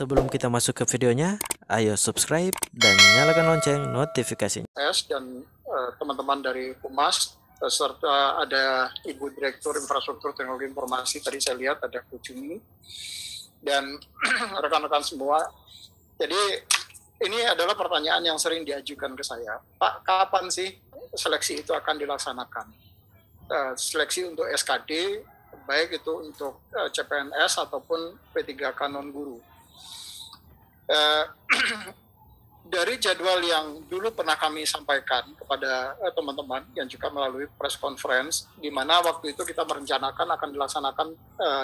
Sebelum kita masuk ke videonya, ayo subscribe dan nyalakan lonceng notifikasinya. Dan teman-teman dari Humas serta ada Ibu Direktur Infrastruktur Teknologi Informasi, tadi saya lihat ada Bu Jumi dan rekan-rekan semua. Jadi ini adalah pertanyaan yang sering diajukan ke saya, Pak, kapan sih seleksi itu akan dilaksanakan? Seleksi untuk SKD, baik itu untuk CPNS ataupun P3K non-guru. Dari jadwal yang dulu pernah kami sampaikan kepada teman-teman yang juga melalui press conference, di mana waktu itu kita merencanakan akan dilaksanakan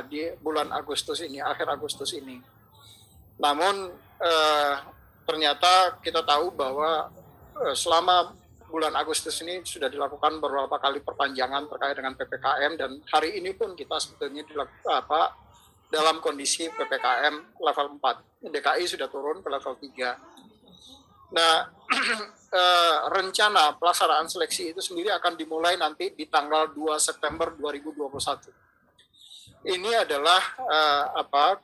di bulan Agustus ini, akhir Agustus ini. Namun ternyata kita tahu bahwa selama bulan Agustus ini sudah dilakukan beberapa kali perpanjangan terkait dengan PPKM, dan hari ini pun kita sebetulnya dalam kondisi PPKM level 4. DKI sudah turun ke level 3. Nah, rencana pelaksanaan seleksi itu sendiri akan dimulai nanti di tanggal 2 September 2021. Ini adalah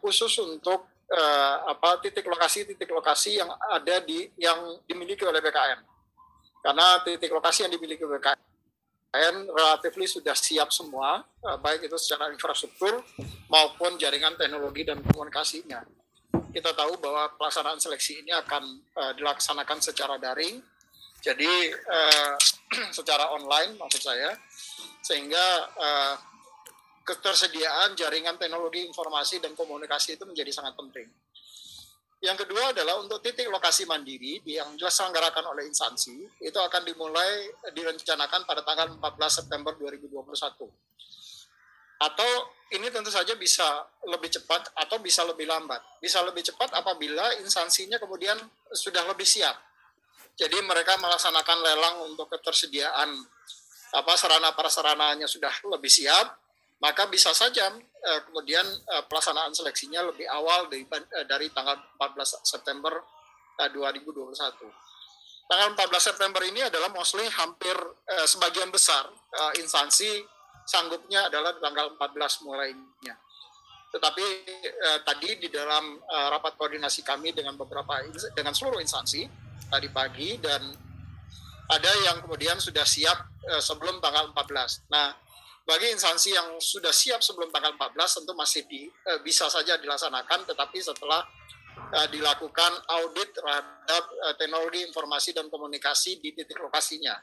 khusus untuk titik lokasi yang ada yang dimiliki oleh BKN. Karena titik lokasi yang dimiliki BKN relatif sudah siap semua, baik itu secara infrastruktur maupun jaringan teknologi dan komunikasinya. Kita tahu bahwa pelaksanaan seleksi ini akan dilaksanakan secara daring, jadi secara online maksud saya, sehingga ketersediaan jaringan teknologi informasi dan komunikasi itu menjadi sangat penting. Yang kedua adalah untuk titik lokasi mandiri yang diselenggarakan oleh instansi, itu akan direncanakan pada tanggal 14 September 2021. Atau ini tentu saja bisa lebih cepat atau bisa lebih lambat. Bisa lebih cepat apabila instansinya kemudian sudah lebih siap. Jadi mereka melaksanakan lelang untuk ketersediaan sarana prasarananya sudah lebih siap, maka bisa saja kemudian pelaksanaan seleksinya lebih awal dari tanggal 14 September 2021. Tanggal 14 September ini adalah mostly hampir sebagian besar instansi sanggupnya adalah tanggal 14 mulainya. Tetapi tadi di dalam rapat koordinasi kami dengan seluruh instansi tadi pagi, dan ada yang kemudian sudah siap sebelum tanggal 14. Nah, bagi instansi yang sudah siap sebelum tanggal 14 tentu masih bisa saja dilaksanakan, tetapi setelah dilakukan audit terhadap teknologi informasi dan komunikasi di titik lokasinya,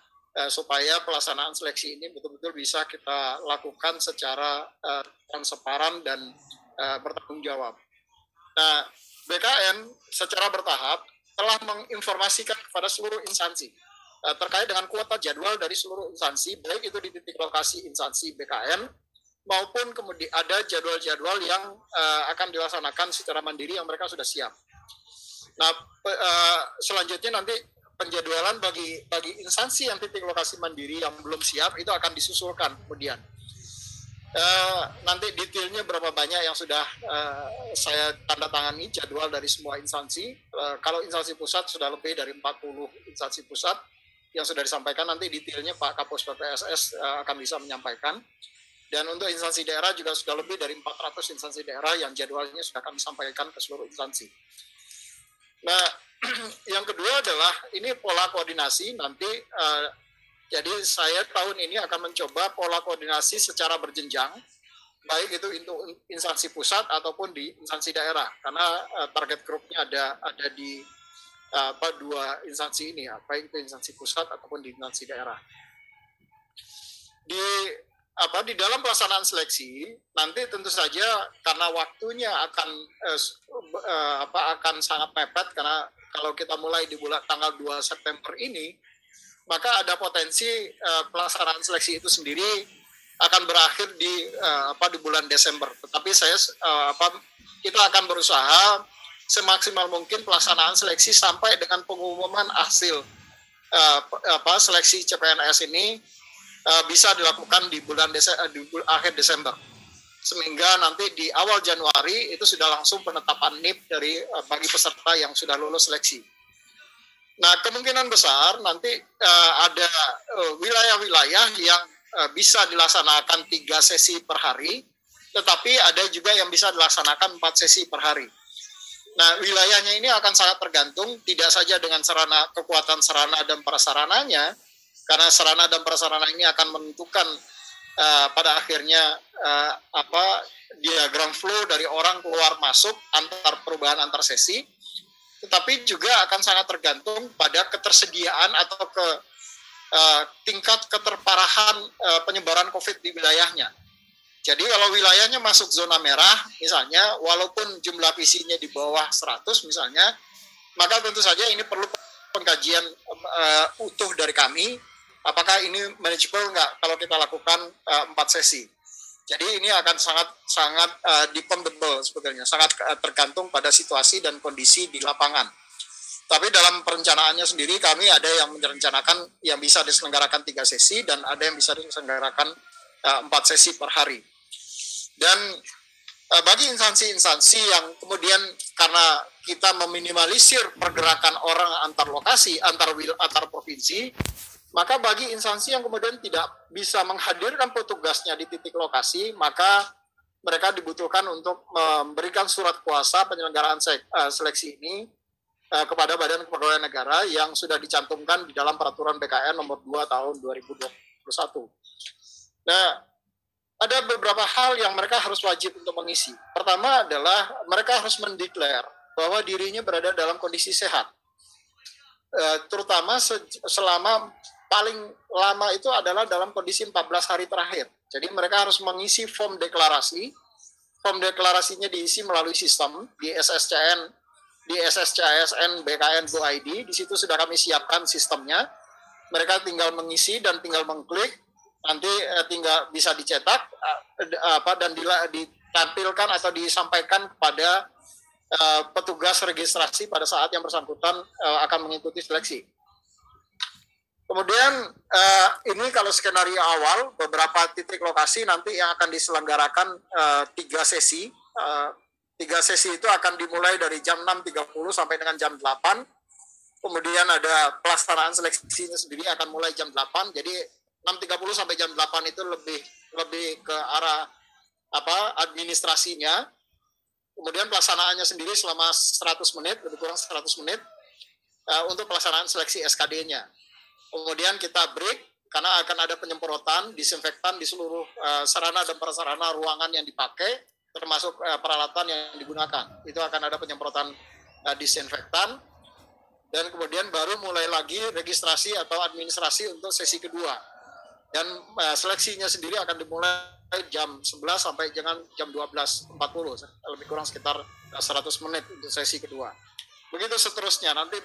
supaya pelaksanaan seleksi ini betul-betul bisa kita lakukan secara transparan dan bertanggung jawab. Nah, BKN secara bertahap telah menginformasikan kepada seluruh instansi terkait dengan kuota jadwal dari seluruh instansi, baik itu di titik lokasi instansi BKN maupun kemudian ada jadwal-jadwal yang akan dilaksanakan secara mandiri yang mereka sudah siap. Nah, selanjutnya nanti penjadwalan bagi instansi yang titik lokasi mandiri yang belum siap itu akan disusulkan kemudian. Nanti detailnya berapa banyak yang sudah saya tanda tangani jadwal dari semua instansi. Kalau instansi pusat sudah lebih dari 40 instansi pusat yang sudah disampaikan, nanti detailnya Pak Kapus PPSS akan bisa menyampaikan. Dan untuk instansi daerah juga sudah lebih dari 400 instansi daerah yang jadwalnya sudah kami sampaikan ke seluruh instansi. Nah, yang kedua adalah ini pola koordinasi nanti. Jadi saya tahun ini akan mencoba pola koordinasi secara berjenjang, baik itu untuk instansi pusat ataupun di instansi daerah, karena target grupnya ada di dua instansi ini, baik itu instansi pusat ataupun di instansi daerah. Di dalam pelaksanaan seleksi nanti tentu saja karena waktunya akan sangat mepet, karena kalau kita mulai di tanggal 2 September ini, maka ada potensi pelaksanaan seleksi itu sendiri akan berakhir di bulan Desember. Tetapi kita akan berusaha semaksimal mungkin pelaksanaan seleksi sampai dengan pengumuman hasil seleksi CPNS ini bisa dilakukan di akhir Desember, sehingga nanti di awal Januari itu sudah langsung penetapan NIP bagi peserta yang sudah lulus seleksi. Nah, kemungkinan besar nanti ada wilayah-wilayah yang bisa dilaksanakan 3 sesi per hari, tetapi ada juga yang bisa dilaksanakan 4 sesi per hari. Nah, wilayahnya ini akan sangat tergantung tidak saja dengan kekuatan sarana dan prasarananya, karena sarana dan prasarana ini akan menentukan pada akhirnya diagram flow dari orang keluar masuk perubahan antar sesi, tetapi juga akan sangat tergantung pada ketersediaan atau tingkat keterparahan penyebaran COVID di wilayahnya. Jadi kalau wilayahnya masuk zona merah, misalnya, walaupun jumlah PC-nya di bawah 100 misalnya, maka tentu saja ini perlu pengkajian utuh dari kami, apakah ini manageable nggak kalau kita lakukan 4 sesi. Jadi ini akan sangat dependable sebetulnya, sangat tergantung pada situasi dan kondisi di lapangan. Tapi dalam perencanaannya sendiri, kami ada yang merencanakan yang bisa diselenggarakan 3 sesi, dan ada yang bisa diselenggarakan 4 sesi per hari. Dan bagi instansi-instansi yang kemudian karena kita meminimalisir pergerakan orang antar lokasi, antar provinsi, maka bagi instansi yang kemudian tidak bisa menghadirkan petugasnya di titik lokasi, maka mereka dibutuhkan untuk memberikan surat kuasa penyelenggaraan seleksi ini kepada Badan Kepegawaian Negara yang sudah dicantumkan di dalam Peraturan BKN nomor 2 tahun 2021. Nah, ada beberapa hal yang mereka harus wajib untuk mengisi. Pertama adalah mereka harus mendeklar bahwa dirinya berada dalam kondisi sehat. Terutama selama paling lama itu adalah dalam kondisi 14 hari terakhir. Jadi mereka harus mengisi form deklarasi. Form deklarasinya diisi melalui sistem di SSCASN BKN.go.id. Di situ sudah kami siapkan sistemnya. Mereka tinggal mengisi dan tinggal mengklik. Nanti tinggal bisa dicetak dan ditampilkan atau disampaikan kepada petugas registrasi pada saat yang bersangkutan akan mengikuti seleksi. Kemudian ini kalau skenario awal, beberapa titik lokasi nanti yang akan diselenggarakan 3 sesi. 3 sesi itu akan dimulai dari jam 6.30 sampai dengan jam 8. Kemudian ada pelaksanaan seleksinya sendiri akan mulai jam 8. Jadi 6.30 sampai jam 8 itu lebih ke arah administrasinya. Kemudian pelaksanaannya sendiri selama 100 menit, lebih kurang 100 menit untuk pelaksanaan seleksi SKD-nya. Kemudian kita break karena akan ada penyemprotan disinfektan di seluruh sarana dan prasarana ruangan yang dipakai, termasuk peralatan yang digunakan. Itu akan ada penyemprotan disinfektan, dan kemudian baru mulai lagi registrasi atau administrasi untuk sesi kedua. Dan seleksinya sendiri akan dimulai jam 11 sampai dengan jam 12.40, lebih kurang sekitar 100 menit untuk sesi kedua. Begitu seterusnya, nanti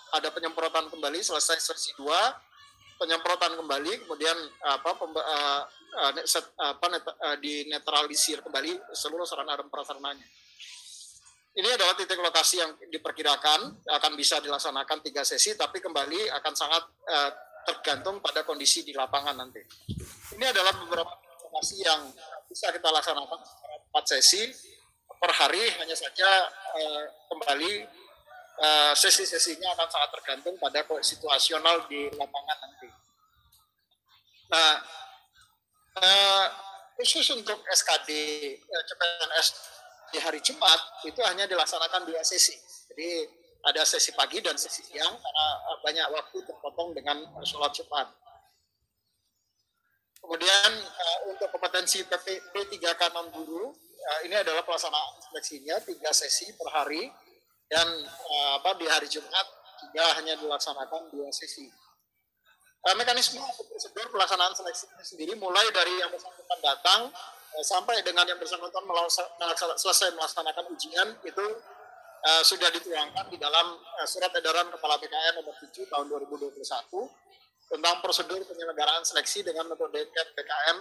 ada penyemprotan kembali, selesai sesi 2, penyemprotan kembali, kemudian dinetralisir kembali seluruh sarana dan prasarananya. Ini adalah titik lokasi yang diperkirakan akan bisa dilaksanakan 3 sesi, tapi kembali akan sangat tergantung pada kondisi di lapangan nanti. Ini adalah beberapa lokasi yang bisa kita laksanakan 4 sesi per hari, hanya saja kembali sesi-sesinya akan sangat tergantung pada situasional di lapangan nanti. Nah, khusus untuk SKD CPNS di hari Jumat itu hanya dilaksanakan 2 sesi. Jadi ada sesi pagi dan sesi siang karena banyak waktu terpotong dengan sholat Jumat. Kemudian untuk kompetensi P3K non guru, ini adalah pelaksanaan seleksinya 3 sesi per hari, dan di hari Jumat juga hanya dilaksanakan 2 sesi. Mekanisme prosedur pelaksanaan seleksi sendiri mulai dari yang bersangkutan datang sampai dengan yang bersangkutan selesai melaksanakan ujian itu sudah dituangkan di dalam Surat Edaran Kepala BKN nomor 7 tahun 2021 tentang prosedur penyelenggaraan seleksi dengan metode BKN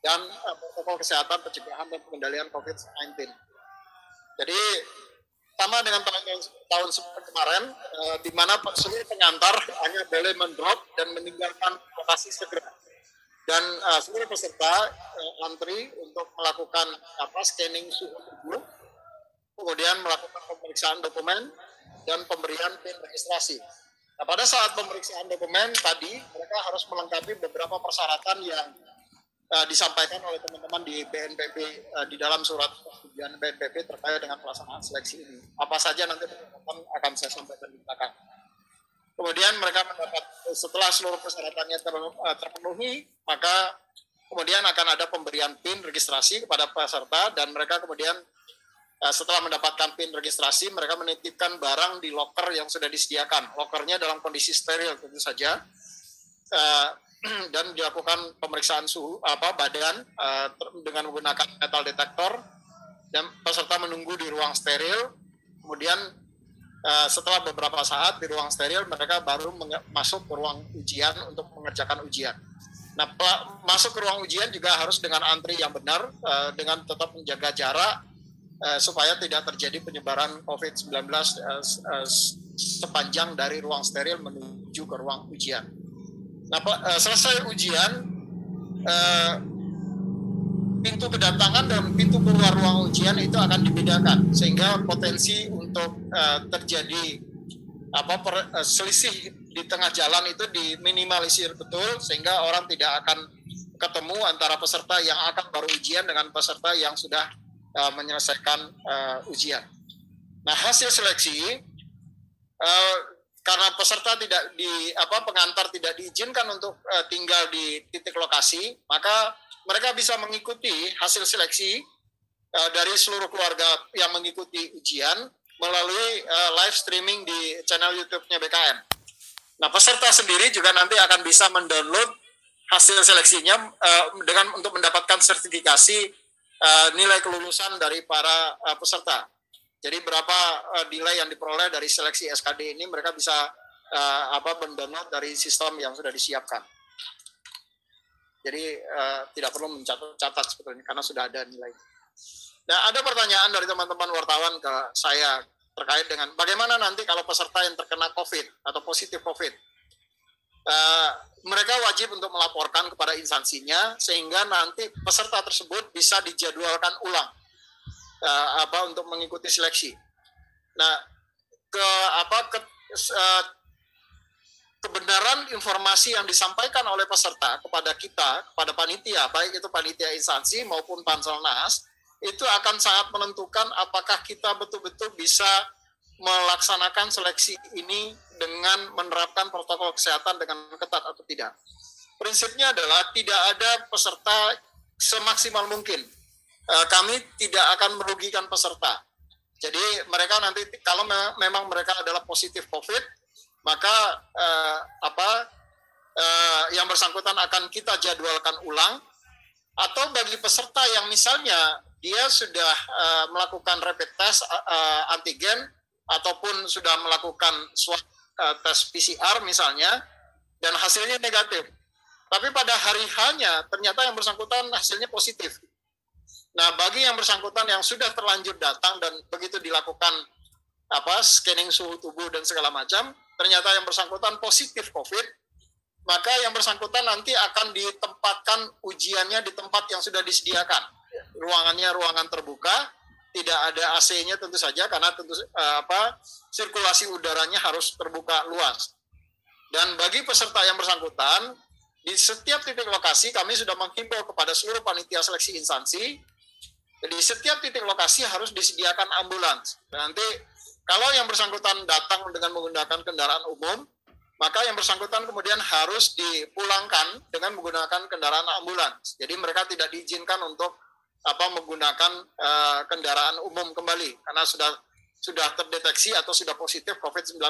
dan protokol kesehatan pencegahan dan pengendalian COVID-19. Jadi sama dengan tahun kemarin, di mana seluruh pengantar hanya boleh mendrop dan meninggalkan lokasi segera. Dan seluruh peserta antri untuk melakukan scanning suhu tubuh, kemudian melakukan pemeriksaan dokumen dan pemberian PIN registrasi. Nah, pada saat pemeriksaan dokumen tadi, mereka harus melengkapi beberapa persyaratan yang disampaikan oleh teman-teman di BNPB di dalam surat persetujuan BNPB terkait dengan pelaksanaan seleksi ini. Apa saja nanti teman-teman akan saya sampaikan di belakang. Kemudian mereka mendapat setelah seluruh persyaratannya terpenuhi, maka kemudian akan ada pemberian PIN registrasi kepada peserta dan mereka kemudian setelah mendapatkan PIN registrasi, mereka menitipkan barang di loker yang sudah disediakan. Lokernya dalam kondisi steril tentu saja. Dan dilakukan pemeriksaan suhu badan dengan menggunakan metal detektor dan peserta menunggu di ruang steril. Kemudian setelah beberapa saat di ruang steril mereka baru masuk ke ruang ujian untuk mengerjakan ujian. Nah, masuk ke ruang ujian juga harus dengan antri yang benar, dengan tetap menjaga jarak supaya tidak terjadi penyebaran COVID-19 sepanjang dari ruang steril menuju ke ruang ujian. Nah, selesai ujian, pintu kedatangan dan pintu keluar ruang ujian itu akan dibedakan sehingga potensi untuk terjadi selisih di tengah jalan itu diminimalisir betul sehingga orang tidak akan ketemu antara peserta yang akan baru ujian dengan peserta yang sudah menyelesaikan ujian. Nah, hasil seleksi karena peserta tidak pengantar tidak diizinkan untuk tinggal di titik lokasi, maka mereka bisa mengikuti hasil seleksi dari seluruh keluarga yang mengikuti ujian melalui live streaming di channel YouTube-nya BKN. Nah, peserta sendiri juga nanti akan bisa mendownload hasil seleksinya dengan untuk mendapatkan sertifikasi nilai kelulusan dari para peserta. Jadi berapa nilai yang diperoleh dari seleksi SKD ini mereka bisa mendownload dari sistem yang sudah disiapkan. Jadi tidak perlu mencatat sebetulnya karena sudah ada nilai. Nah, ada pertanyaan dari teman-teman wartawan ke saya terkait dengan bagaimana nanti kalau peserta yang terkena COVID atau positif COVID. Mereka wajib untuk melaporkan kepada instansinya sehingga nanti peserta tersebut bisa dijadwalkan ulang untuk mengikuti seleksi. Nah, kebenaran informasi yang disampaikan oleh peserta kepada kita, kepada panitia, baik itu panitia instansi maupun Panselnas, itu akan sangat menentukan apakah kita betul-betul bisa melaksanakan seleksi ini dengan menerapkan protokol kesehatan dengan ketat atau tidak. Prinsipnya adalah tidak ada peserta semaksimal mungkin. Kami tidak akan merugikan peserta. Jadi mereka nanti kalau memang mereka adalah positif COVID, maka yang bersangkutan akan kita jadwalkan ulang. Atau bagi peserta yang misalnya dia sudah melakukan rapid test antigen ataupun sudah melakukan swab tes PCR misalnya dan hasilnya negatif, tapi pada hari H-nya ternyata yang bersangkutan hasilnya positif. Nah, bagi yang bersangkutan yang sudah terlanjur datang dan begitu dilakukan scanning suhu tubuh dan segala macam, ternyata yang bersangkutan positif COVID, maka yang bersangkutan nanti akan ditempatkan ujiannya di tempat yang sudah disediakan. Ruangannya ruangan terbuka, tidak ada AC-nya tentu saja karena sirkulasi udaranya harus terbuka luas. Dan bagi peserta yang bersangkutan, di setiap titik lokasi kami sudah menghimbau kepada seluruh panitia seleksi instansi. Di setiap titik lokasi harus disediakan ambulans. Nanti kalau yang bersangkutan datang dengan menggunakan kendaraan umum, maka yang bersangkutan kemudian harus dipulangkan dengan menggunakan kendaraan ambulans. Jadi mereka tidak diizinkan untuk menggunakan kendaraan umum kembali karena sudah terdeteksi atau sudah positif COVID-19.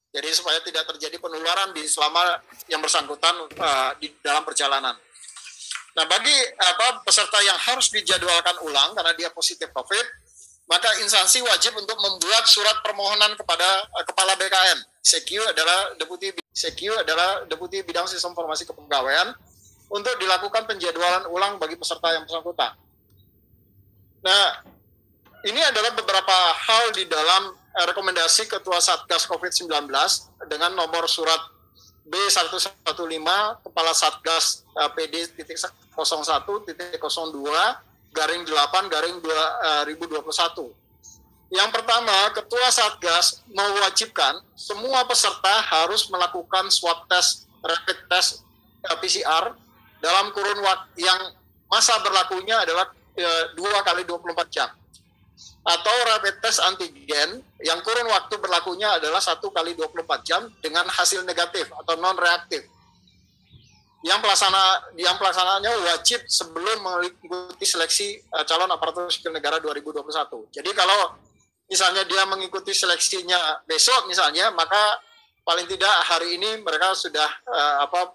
Jadi supaya tidak terjadi penularan selama yang bersangkutan di dalam perjalanan. Nah, bagi peserta yang harus dijadwalkan ulang karena dia positif COVID, maka instansi wajib untuk membuat surat permohonan kepada Kepala BKN. CQ adalah Deputi Bidang Sistem Informasi Kepegawaian untuk dilakukan penjadwalan ulang bagi peserta yang bersangkutan. Nah, ini adalah beberapa hal di dalam rekomendasi Ketua Satgas COVID-19 dengan nomor surat B115 Kepala Satgas PD.01.02/8/2021. Yang pertama, Ketua Satgas mewajibkan semua peserta harus melakukan swab test, rapid test PCR dalam kurun waktu yang masa berlakunya adalah 2 kali 24 jam. Atau rapid test antigen yang kurun waktu berlakunya adalah 1 kali 24 jam dengan hasil negatif atau non-reaktif. Yang pelaksanaannya wajib sebelum mengikuti seleksi calon aparatur sipil negara 2021. Jadi kalau misalnya dia mengikuti seleksinya besok misalnya, maka paling tidak hari ini mereka sudah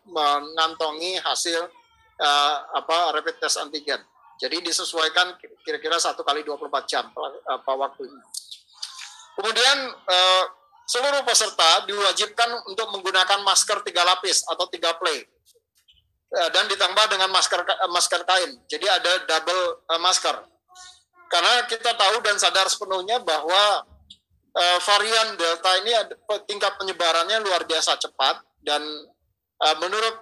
mengantongi hasil rapid test antigen. Jadi disesuaikan kira-kira 1 kali 24 jam waktunya. Kemudian seluruh peserta diwajibkan untuk menggunakan masker 3 lapis atau 3 play. Dan ditambah dengan masker kain. Jadi ada double masker. Karena kita tahu dan sadar sepenuhnya bahwa varian Delta ini tingkat penyebarannya luar biasa cepat, dan menurut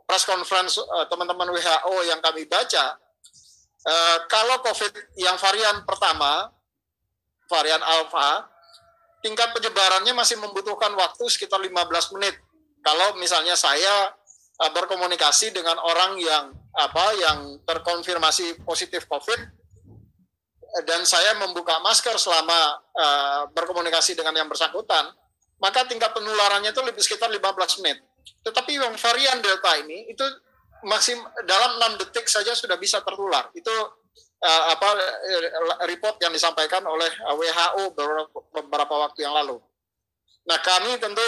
press conference teman-teman WHO yang kami baca, kalau COVID yang varian pertama, varian Alpha, tingkat penyebarannya masih membutuhkan waktu sekitar 15 menit. Kalau misalnya saya berkomunikasi dengan orang yang terkonfirmasi positif COVID, dan saya membuka masker selama berkomunikasi dengan yang bersangkutan, maka tingkat penularannya itu lebih sekitar 15 menit. Tetapi yang varian Delta ini itu dalam 6 detik saja sudah bisa tertular. Itu report yang disampaikan oleh WHO beberapa waktu yang lalu. Nah, kami tentu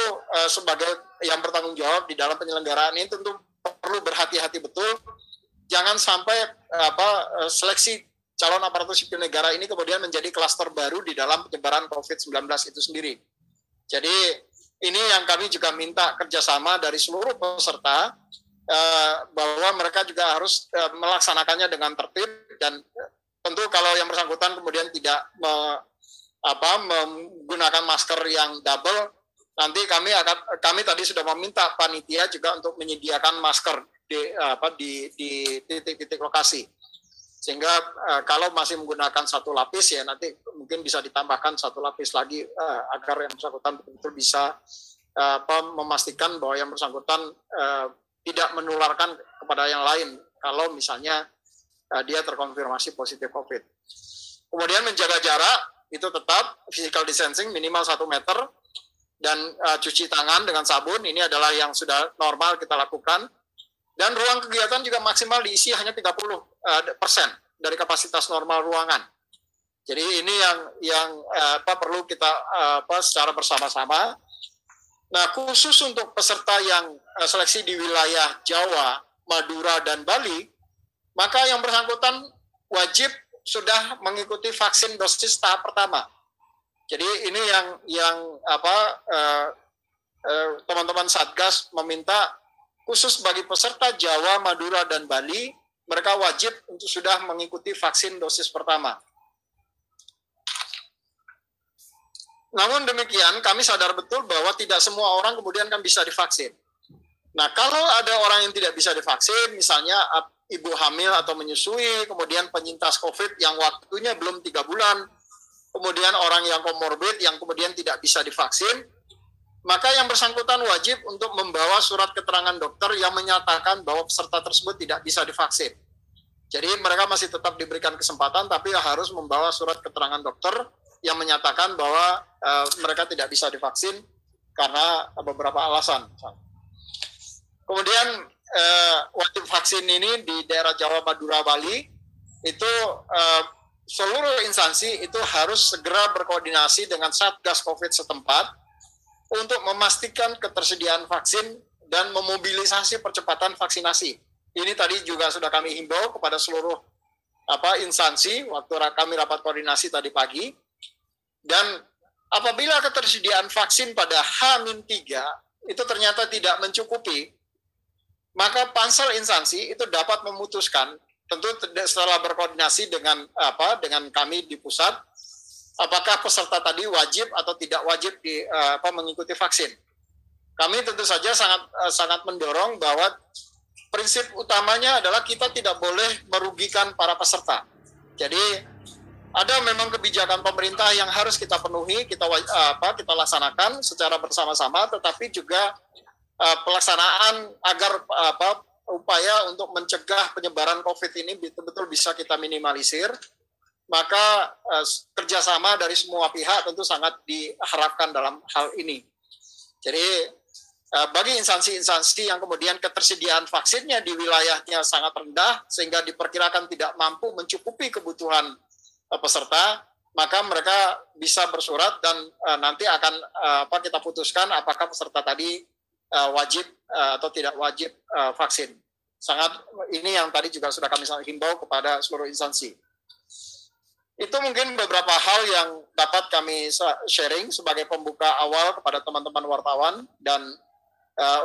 sebagai yang bertanggung jawab di dalam penyelenggaraan ini tentu perlu berhati-hati betul, jangan sampai seleksi calon aparatur sipil negara ini kemudian menjadi klaster baru di dalam penyebaran COVID-19 itu sendiri. Jadi ini yang kami juga minta kerjasama dari seluruh peserta, bahwa mereka juga harus melaksanakannya dengan tertib, dan tentu kalau yang bersangkutan kemudian tidak menggunakan masker yang double, nanti kami tadi sudah meminta panitia juga untuk menyediakan masker di titik-titik lokasi, sehingga kalau masih menggunakan 1 lapis ya nanti mungkin bisa ditambahkan 1 lapis lagi agar yang bersangkutan betul-betul bisa memastikan bahwa yang bersangkutan tidak menularkan kepada yang lain kalau misalnya dia terkonfirmasi positif COVID. Kemudian menjaga jarak itu tetap physical distancing minimal 1 meter, dan cuci tangan dengan sabun, ini adalah yang sudah normal kita lakukan. Dan ruang kegiatan juga maksimal diisi hanya 30% dari kapasitas normal ruangan. Jadi ini yang perlu kita secara bersama-sama. Nah, khusus untuk peserta yang seleksi di wilayah Jawa, Madura, dan Bali, maka yang bersangkutan wajib sudah mengikuti vaksin dosis tahap pertama. Jadi ini yang teman-teman Satgas meminta khusus bagi peserta Jawa, Madura, dan Bali, mereka wajib untuk sudah mengikuti vaksin dosis pertama. Namun demikian, kami sadar betul bahwa tidak semua orang kemudian kan bisa divaksin. Nah, kalau ada orang yang tidak bisa divaksin, misalnya ibu hamil atau menyusui, kemudian penyintas COVID yang waktunya belum 3 bulan, kemudian orang yang komorbid yang kemudian tidak bisa divaksin, maka yang bersangkutan wajib untuk membawa surat keterangan dokter yang menyatakan bahwa peserta tersebut tidak bisa divaksin. Jadi mereka masih tetap diberikan kesempatan, tapi harus membawa surat keterangan dokter yang menyatakan bahwa mereka tidak bisa divaksin karena beberapa alasan. Kemudian wajib vaksin ini di daerah Jawa, Madura, Bali itu seluruh instansi itu harus segera berkoordinasi dengan Satgas COVID setempat untuk memastikan ketersediaan vaksin dan memobilisasi percepatan vaksinasi. Ini tadi juga sudah kami himbau kepada seluruh instansi waktu kami rapat koordinasi tadi pagi. Dan apabila ketersediaan vaksin pada H-3 itu ternyata tidak mencukupi, maka pansel instansi itu dapat memutuskan, tentu setelah berkoordinasi dengan kami di pusat, apakah peserta tadi wajib atau tidak wajib mengikuti vaksin. Kami tentu saja sangat mendorong bahwa prinsip utamanya adalah kita tidak boleh merugikan para peserta. Jadi ada memang kebijakan pemerintah yang harus kita penuhi, kita laksanakan secara bersama-sama, tetapi juga pelaksanaan agar upaya untuk mencegah penyebaran COVID ini betul-betul bisa kita minimalisir, maka kerjasama dari semua pihak tentu sangat diharapkan dalam hal ini. Jadi bagi instansi-instansi yang kemudian ketersediaan vaksinnya di wilayahnya sangat rendah sehingga diperkirakan tidak mampu mencukupi kebutuhan peserta, maka mereka bisa bersurat dan nanti akan kita putuskan apakah peserta tadi wajib atau tidak wajib vaksin. Sangat ini yang tadi juga sudah kami himbau kepada seluruh instansi. Itu mungkin beberapa hal yang dapat kami sharing sebagai pembuka awal kepada teman-teman wartawan, dan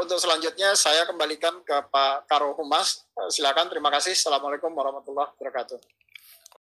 untuk selanjutnya saya kembalikan ke Pak Karo Humas. Silakan, terima kasih. Assalamualaikum warahmatullahi wabarakatuh.